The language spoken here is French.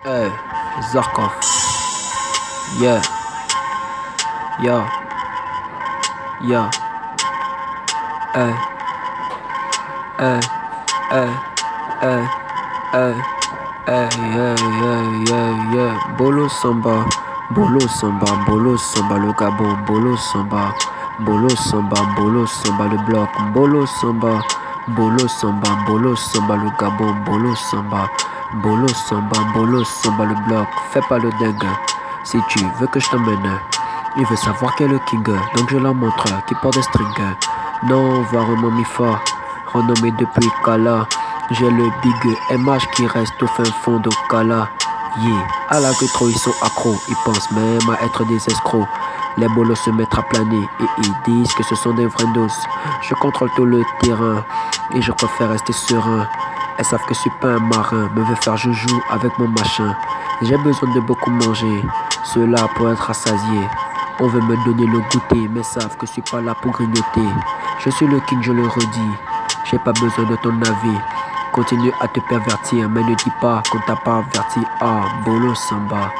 Hey, Zarkov. Yeah. Yeah. Yeah. Hey. Hey. Hey. Hey. Hey. Hey. Yeah. Yeah. Yeah. Yeah. Bolo Samba. Bolo Samba. Bolo Samba. Le Gabon. Bolo Samba. Bolo Samba. Bolo Samba. Le bloc. Bolo Samba. Bolo Samba. Bolo Samba. Le Gabon. Bolo Samba. Bolo Samba le bloc, fais pas le dingue. Si tu veux que je t'emmène, il veut savoir qui est le king, donc je leur montre qui porte des strings. Non, voir un Mifa, renommé depuis Kala. J'ai le big MH qui reste au fin fond de Kala. Yeah, à la que trop ils sont accros, ils pensent même à être des escrocs. Les bolos se mettent à planer et ils disent que ce sont des vrais dos. Je contrôle tout le terrain et je préfère rester serein. Elles savent que je suis pas un marin, me veut faire joujou avec mon machin. J'ai besoin de beaucoup manger, cela pour être rassasié. On veut me donner le goûter, mais savent que je suis pas là pour grignoter. Je suis le king, je le redis, j'ai pas besoin de ton avis. Continue à te pervertir, mais ne dis pas qu'on t'a pas averti. Ah, Bolo Samba.